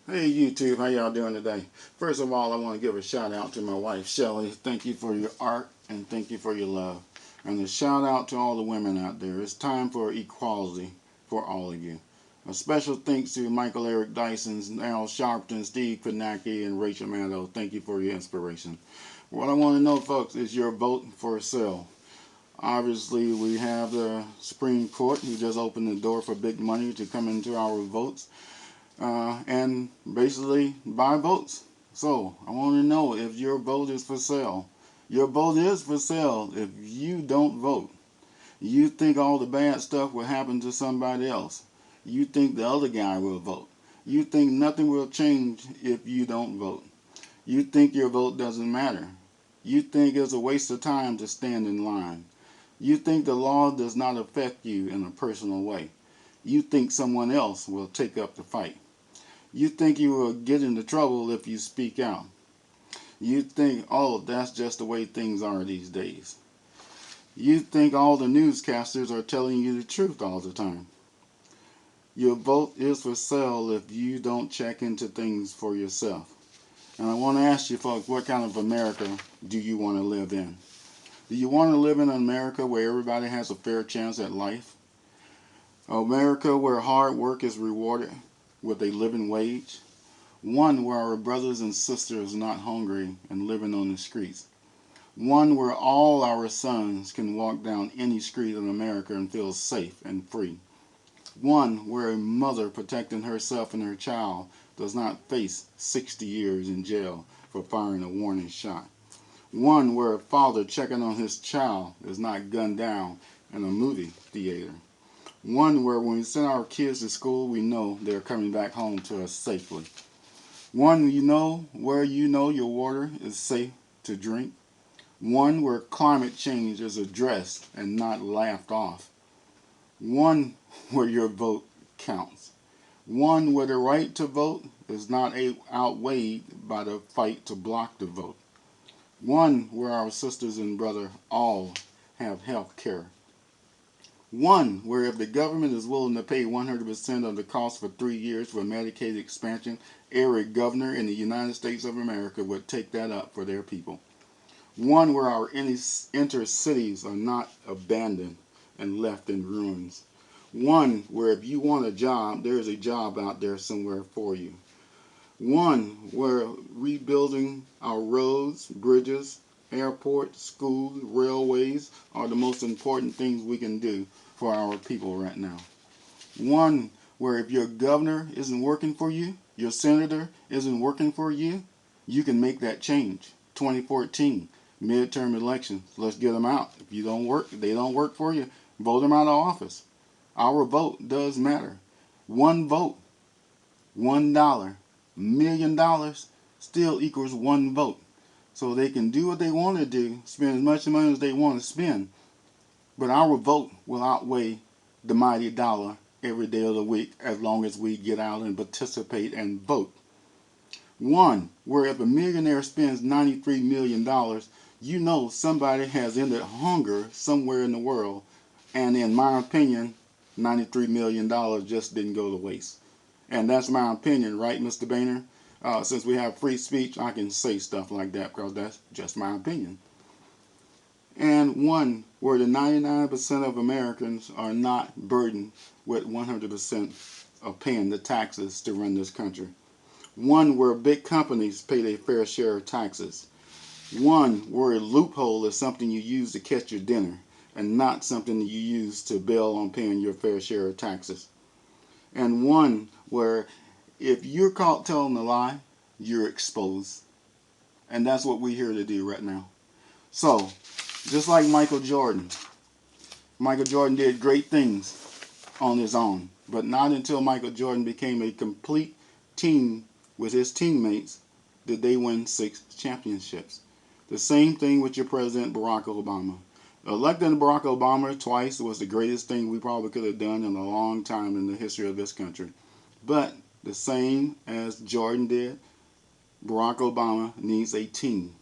Hey YouTube, how y'all doing today? First of all, I want to give a shout out to my wife, Shelly. Thank you for your art and thank you for your love. And a shout out to all the women out there. It's time for equality for all of you. A special thanks to Michael Eric Dyson, Al Sharpton, Steve Kodnacki, and Rachel Maddow. Thank you for your inspiration. What I want to know, folks, is your vote for sale. Obviously, we have the Supreme Court who just opened the door for big money to come into our votes. And basically buy votes. So I want to know if your vote is for sale. Your vote is for sale if you don't vote. You think all the bad stuff will happen to somebody else. You think the other guy will vote. You think nothing will change if you don't vote. You think your vote doesn't matter. You think it's a waste of time to stand in line. You think the law does not affect you in a personal way. You think someone else will take up the fight. You think you will get into trouble if you speak out. You think, oh, that's just the way things are these days. You think all the newscasters are telling you the truth all the time. Your vote is for sale if you don't check into things for yourself. And I want to ask you folks, what kind of America do you want to live in? Do you want to live in an America where everybody has a fair chance at life? America where hard work is rewarded with a living wage? One where our brothers and sisters are not hungry and living on the streets. One where all our sons can walk down any street in America and feel safe and free. One where a mother protecting herself and her child does not face 60 years in jail for firing a warning shot. One where a father checking on his child is not gunned down in a movie theater. One where when we send our kids to school, we know they're coming back home to us safely. One where you know your water is safe to drink. One where climate change is addressed and not laughed off. One where your vote counts. One where the right to vote is not outweighed by the fight to block the vote. One where our sisters and brothers all have health care. One where if the government is willing to pay 100% of the cost for 3 years for Medicaid expansion, every governor in the United States of America would take that up for their people. One where our intercities are not abandoned and left in ruins. One where if you want a job, there is a job out there somewhere for you. One where rebuilding our roads, bridges, airports, schools, railways are the most important things we can do for our people right now. One where if your governor isn't working for you, your senator isn't working for you, you can make that change. 2014, midterm elections. Let's get them out. If you don't work, if they don't work for you, vote them out of office. Our vote does matter. One vote, $1, $1,000,000 still equals one vote. So they can do what they want to do, spend as much money as they want to spend, but our vote will outweigh the mighty dollar every day of the week as long as we get out and participate and vote. One, where if a millionaire spends $93 million, you know somebody has ended hunger somewhere in the world. And in my opinion, $93 million just didn't go to waste. And that's my opinion, right, Mr. Boehner? Since we have free speech, I can say stuff like that because that's just my opinion. And one where the 99% of Americans are not burdened with 100% of paying the taxes to run this country. One where big companies pay their fair share of taxes. One where a loophole is something you use to catch your dinner and not something that you use to bail on paying your fair share of taxes. And one where if you're caught telling a lie, you're exposed. And that's what we're here to do right now. So, just like Michael Jordan did great things on his own, but not until Michael Jordan became a complete team with his teammates did they win 6 championships. The same thing with your President Barack Obama. Electing Barack Obama twice was the greatest thing we probably could have done in a long time in the history of this country. But the same as Jordan did, Barack Obama needs a team.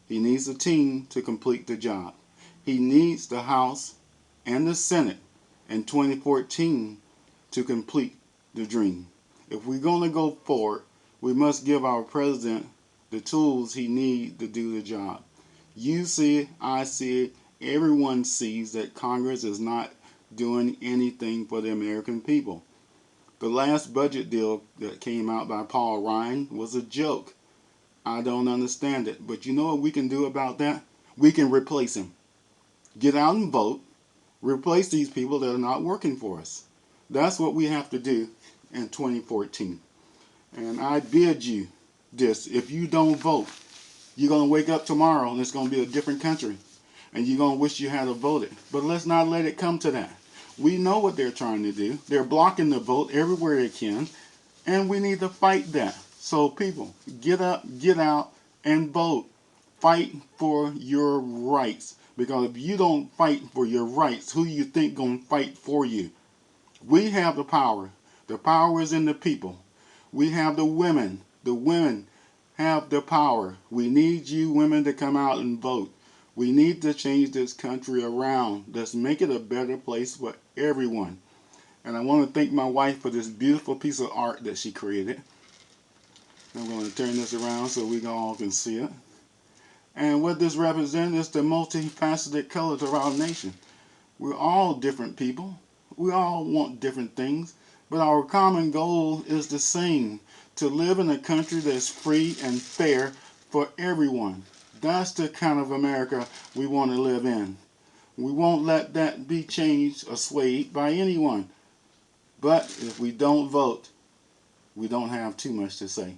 He needs a team to complete the job. He needs the House and the Senate in 2014 to complete the dream. If we're going to go forward, We must give our president the tools he needs to do the job. You see it, I see it, everyone sees that Congress is not doing anything for the American people. The last budget deal that came out by Paul Ryan was a joke. I don't understand it. But you know what we can do about that? We can replace him. Get out and vote. Replace these people that are not working for us. That's what we have to do in 2014. And I bid you this. If you don't vote, you're going to wake up tomorrow and it's going to be a different country. And you're going to wish you had voted. But let's not let it come to that. We know what they're trying to do. They're blocking the vote everywhere they can. And we need to fight that. So people, get up, get out, and vote. Fight for your rights. Because if you don't fight for your rights, who you think going to fight for you? We have the power. The power is in the people. We have the women. The women have the power. We need you women to come out and vote. We need to change this country around. Let's make it a better place for everyone. And I want to thank my wife for this beautiful piece of art that she created. I'm going to turn this around so we all can see it. And what this represents is the multifaceted colors of our nation. We're all different people. We all want different things. But our common goal is the same. To live in a country that's free and fair for everyone. That's the kind of America we want to live in. We won't let that be changed or swayed by anyone. But if we don't vote, we don't have too much to say.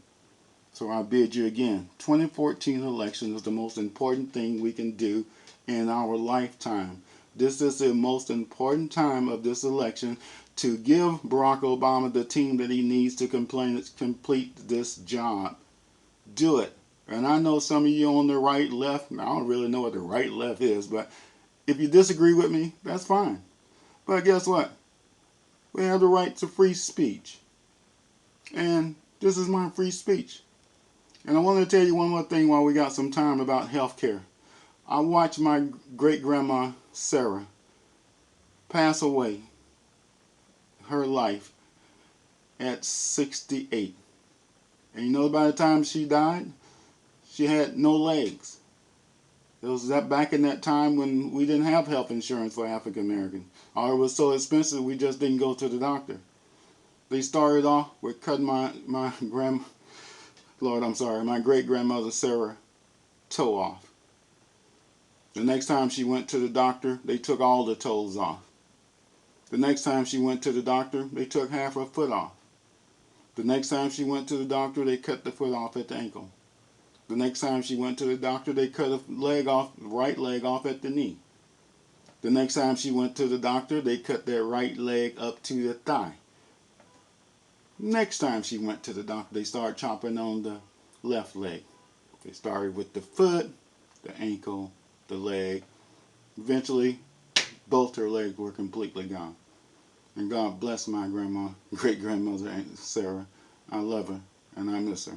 So I bid you again, 2014 election is the most important thing we can do in our lifetime. This is the most important time of this election to give Barack Obama the team that he needs to complete this job. Do it. And I know some of you on the right, left, I don't really know what the right, left is, but if you disagree with me, that's fine. But guess what? We have the right to free speech. And this is my free speech. And I want to tell you one more thing while we got some time about health care. I watched my great-grandma Sarah pass away, her life, at 68. And you know, by the time she died, she had no legs. It was that back in that time when we didn't have health insurance for African Americans. Or it was so expensive we just didn't go to the doctor. They started off with cutting my great-grandmother Sarah toe off. The next time she went to the doctor, they took all the toes off. The next time she went to the doctor, they took half her foot off. The next time she went to the doctor, they cut the foot off at the ankle. The next time she went to the doctor, they cut a leg off, right leg off at the knee. The next time she went to the doctor, they cut that right leg up to the thigh. Next time she went to the doctor, they started chopping on the left leg. They started with the foot, the ankle, the leg. Eventually, both her legs were completely gone. And God bless my great-grandmother Sarah. I love her and I miss her.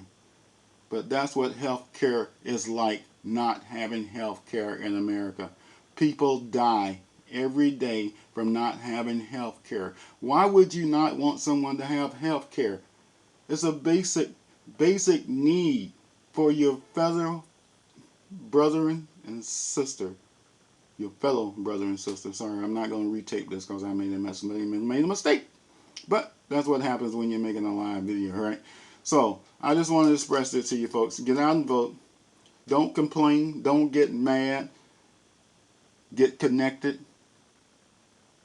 But that's what health care is like, not having health care in America. People die every day from not having health care. Why would you not want someone to have health care? It's a basic need for your fellow brethren and sister. Your fellow brother and sister. Sorry, I'm not going to retape this because I made a mistake. But that's what happens when you're making a live video, right? So, I just want to express this to you folks. Get out and vote. Don't complain. Don't get mad. Get connected.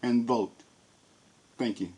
And vote. Thank you.